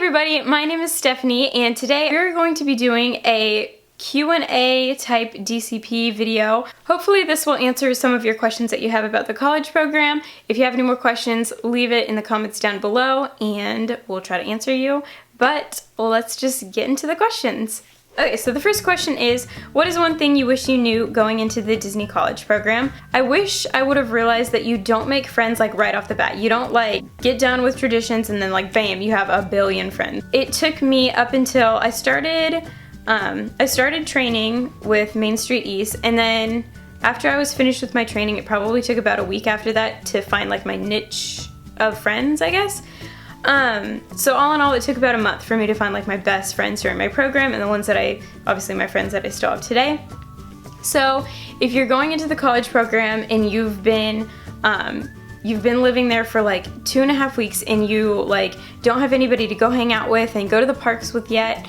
everybody, my name is Stephanie and today we're going to be doing a Q&A type DCP video. Hopefully this will answer some of your questions that you have about the college program. If you have any more questions, leave it in the comments down below and we'll try to answer you. But let's just get into the questions. Okay, so the first question is, what is one thing you wish you knew going into the Disney college program? I wish I would have realized that you don't make friends like right off the bat. You don't like get down with traditions and then like bam, you have a billion friends. It took me up until I started training with Main Street East, and then after I was finished with my training, it probably took about a week after that to find like my niche of friends, I guess. So all in all, it took about a month for me to find like my best friends who are in my program and the ones that obviously my friends that I still have today. So if you're going into the college program and you've been living there for like 2.5 weeks and you like don't have anybody to go hang out with and go to the parks with yet,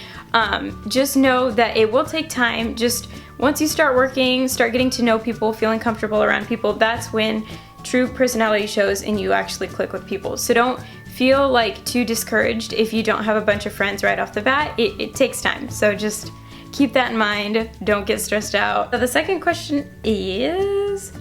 just know that it will take time. Just once you start working, start getting to know people, feeling comfortable around people, that's when true personality shows and you actually click with people. So don't feel like too discouraged if you don't have a bunch of friends right off the bat. It takes time, so just keep that in mind. Don't get stressed out. So the second question is,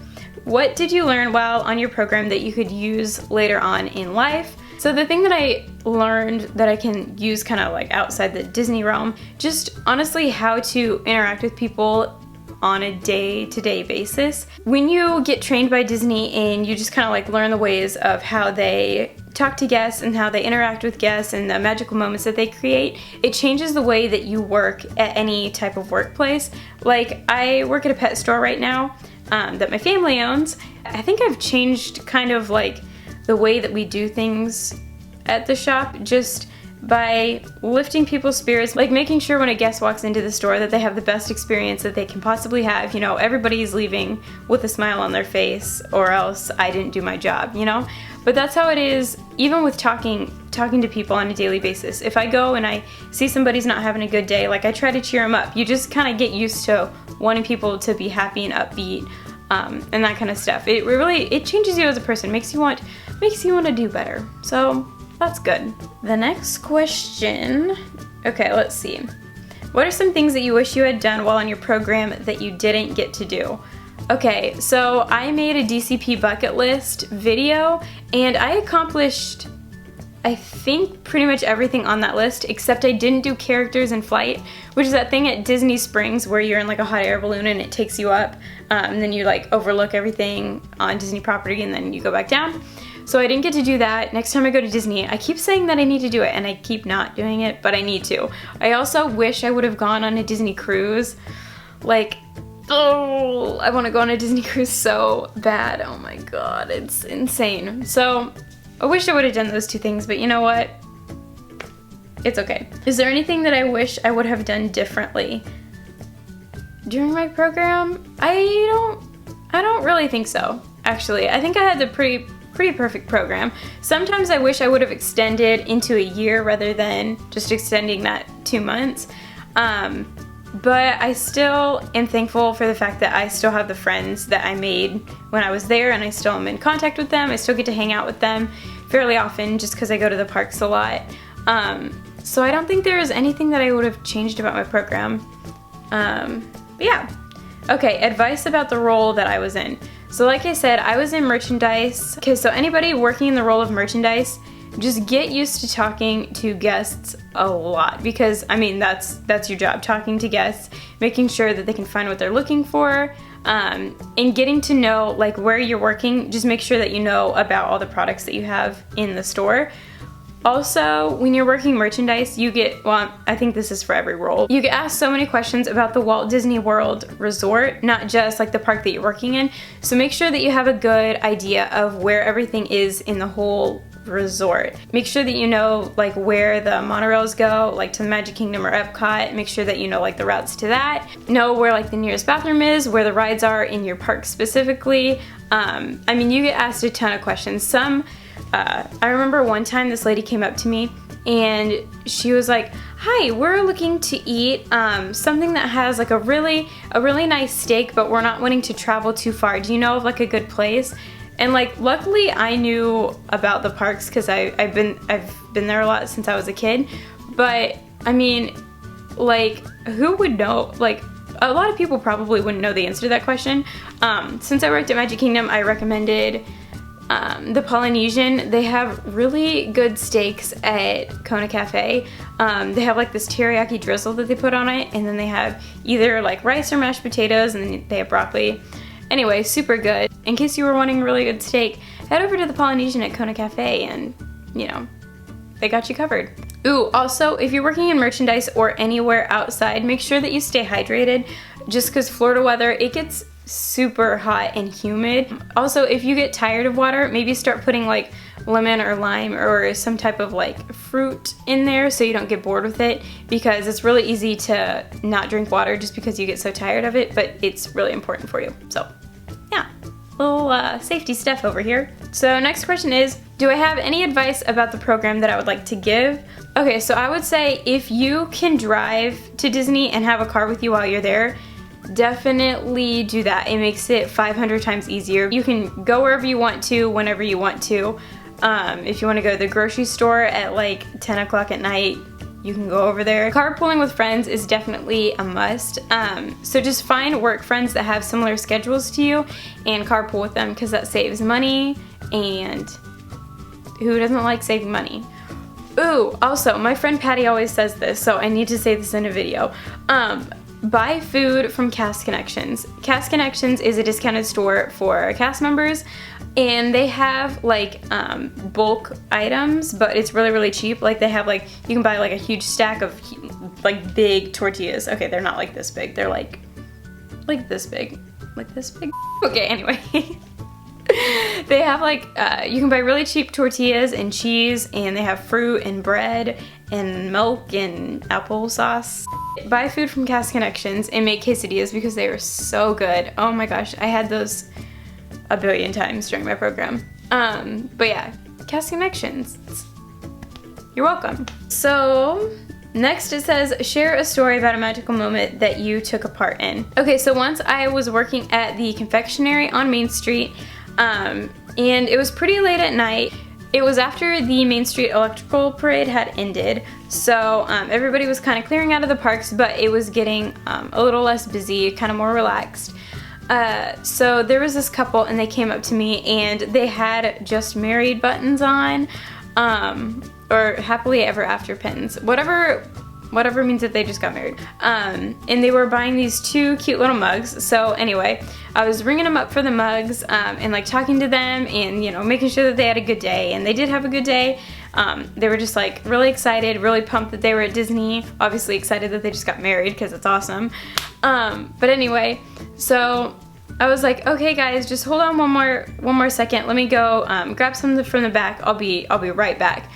what did you learn while on your program that you could use later on in life? So the thing that I learned that I can use kind of like outside the Disney realm, just honestly how to interact with people on a day-to-day basis. When you get trained by Disney and you just kind of like learn the ways of how they talk to guests and how they interact with guests and the magical moments that they create, it changes the way that you work at any type of workplace. Like I work at a pet store right now that my family owns. I think I've changed kind of like the way that we do things at the shop just by lifting people's spirits, like making sure when a guest walks into the store that they have the best experience that they can possibly have. You know, everybody's leaving with a smile on their face or else I didn't do my job, you know? But that's how it is even with talking to people on a daily basis. If I go and I see somebody's not having a good day, like I try to cheer them up. You just kind of get used to wanting people to be happy and upbeat and that kind of stuff. It changes you as a person, makes you want to do better. So that's good. The next question, okay, let's see. What are some things that you wish you had done while on your program that you didn't get to do? Okay, so I made a DCP bucket list video and I accomplished, I think, pretty much everything on that list, except I didn't do characters in flight, which is that thing at Disney Springs where you're in like a hot air balloon and it takes you up and then you like overlook everything on Disney property and then you go back down. So I didn't get to do that. Next time I go to Disney, I keep saying that I need to do it and I keep not doing it, but I need to. I also wish I would have gone on a Disney cruise. Like, oh, I want to go on a Disney cruise so bad. Oh my god, it's insane. So I wish I would have done those two things, but you know what? It's okay. Is there anything that I wish I would have done differently during my program? I don't really think so, actually. I think I had the pretty perfect program. Sometimes I wish I would have extended into a year rather than just extending that 2 months. But I still am thankful for the fact that I still have the friends that I made when I was there and I still am in contact with them. I still get to hang out with them fairly often just because I go to the parks a lot. So I don't think there is anything that I would have changed about my program. But yeah. Okay, advice about the role that I was in. So like I said, I was in merchandise. Okay, so anybody working in the role of merchandise, just get used to talking to guests a lot because, I mean, that's your job, talking to guests, making sure that they can find what they're looking for, and getting to know like where you're working. Just make sure that you know about all the products that you have in the store. Also, when you're working merchandise, you get, well, I think this is for every role, you get asked so many questions about the Walt Disney World Resort, not just like the park that you're working in. So make sure that you have a good idea of where everything is in the whole resort. Make sure that you know like where the monorails go, like to the Magic Kingdom or Epcot. Make sure that you know like the routes to that. Know where like the nearest bathroom is, where the rides are in your park specifically. I mean, you get asked a ton of questions. I remember one time this lady came up to me and she was like, "Hi, we're looking to eat something that has like a really nice steak, but we're not wanting to travel too far. Do you know of like a good place?" And like, luckily I knew about the parks because I've been there a lot since I was a kid. But I mean, like, who would know? Like, a lot of people probably wouldn't know the answer to that question. Since I worked at Magic Kingdom, I recommended the Polynesian. They have really good steaks at Kona Cafe. They have like this teriyaki drizzle that they put on it, and then they have either like rice or mashed potatoes, and then they have broccoli. Anyway, super good. In case you were wanting a really good steak, head over to the Polynesian at Kona Cafe and, you know, they got you covered. Ooh, also, if you're working in merchandise or anywhere outside, make sure that you stay hydrated, just because Florida weather, it gets super hot and humid. Also, if you get tired of water, maybe start putting like lemon or lime or some type of like fruit in there so you don't get bored with it, because it's really easy to not drink water just because you get so tired of it, but it's really important for you. So yeah, little safety stuff over here. So next question is, do I have any advice about the program that I would like to give? Okay, so I would say if you can drive to Disney and have a car with you while you're there, definitely do that. It makes it 500 times easier. You can go wherever you want to, whenever you want to. If you want to go to the grocery store at like 10 o'clock at night, you can go over there. Carpooling with friends is definitely a must. So just find work friends that have similar schedules to you and carpool with them, because that saves money, and who doesn't like saving money? Ooh, also, my friend Patty always says this, so I need to say this in a video. Buy food from Cast Connections. Cast Connections is a discounted store for cast members, and they have like bulk items, but it's really, really cheap. Like they have like, you can buy like a huge stack of like big tortillas. Okay, they're not like this big. They're like this big. Like this big? Okay, anyway. They have like, you can buy really cheap tortillas and cheese, and they have fruit and bread and milk and applesauce. Buy food from Cast Connections and make quesadillas because they are so good. Oh my gosh, I had those a billion times during my program. But yeah, Cast Connections. You're welcome. So next it says, share a story about a magical moment that you took a part in. Okay, so once I was working at the confectionery on Main Street, and it was pretty late at night. It was after the Main Street Electrical Parade had ended, so everybody was kind of clearing out of the parks, but it was getting a little less busy, kind of more relaxed. So there was this couple, and they came up to me, and they had just married buttons on, or happily ever after pins, whatever means that they just got married. And they were buying these two cute little mugs. So anyway, I was ringing them up for the mugs, and like talking to them, and you know, making sure that they had a good day, and they did have a good day. They were just like really excited, really pumped that they were at Disney, obviously excited that they just got married because it's awesome. But anyway, so I was like, okay guys, just hold on one more second. Let me go grab something from the back. I'll be right back.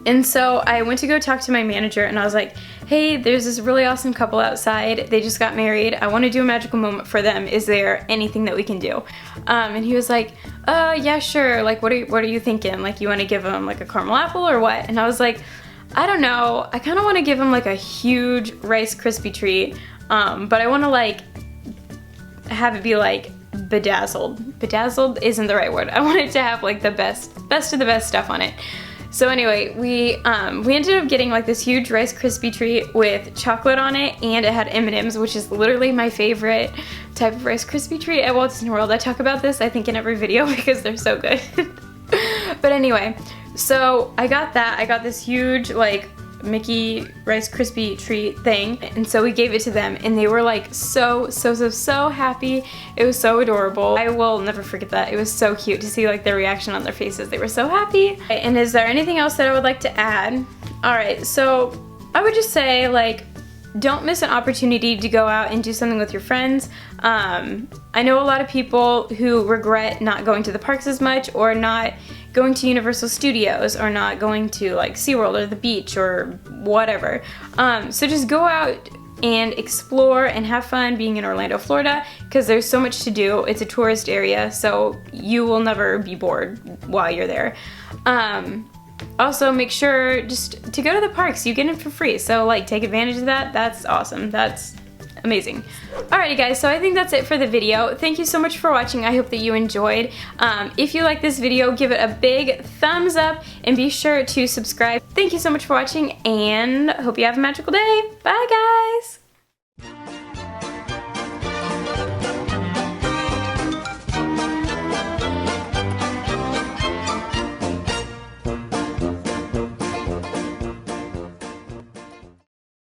And so I went to go talk to my manager, and I was like, hey, there's this really awesome couple outside. They just got married. I want to do a magical moment for them. Is there anything that we can do? And he was like, yeah, sure. Like, what are you thinking? Like, you want to give them like a caramel apple or what? And I was like, I don't know. I kind of want to give them like a huge Rice Krispie treat, but I want to like have it be like bedazzled. Bedazzled isn't the right word. I wanted to have like the best of the best stuff on it. So anyway, we ended up getting like this huge Rice Krispie treat with chocolate on it, and it had M&Ms, which is literally my favorite type of Rice Krispie treat at Walt Disney World. I talk about this, I think, in every video because they're so good. But anyway, so I got that. I got this huge like Mickey Rice Krispie treat thing, and so we gave it to them, and they were like so happy. It was so adorable. I will never forget that. It was so cute to see like their reaction on their faces. They were so happy. And is there anything else that I would like to add? Alright, so I would just say, like, don't miss an opportunity to go out and do something with your friends. I know a lot of people who regret not going to the parks as much, or not going to Universal Studios, or not going to like SeaWorld or the beach or whatever. So just go out and explore and have fun being in Orlando, Florida, because there's so much to do. It's a tourist area, so you will never be bored while you're there. Also, make sure just to go to the parks. You get in for free, so like take advantage of that. That's awesome. That's amazing. Alrighty guys, so I think that's it for the video. Thank you so much for watching. I hope that you enjoyed. If you like this video, give it a big thumbs up and be sure to subscribe. Thank you so much for watching and hope you have a magical day. Bye guys!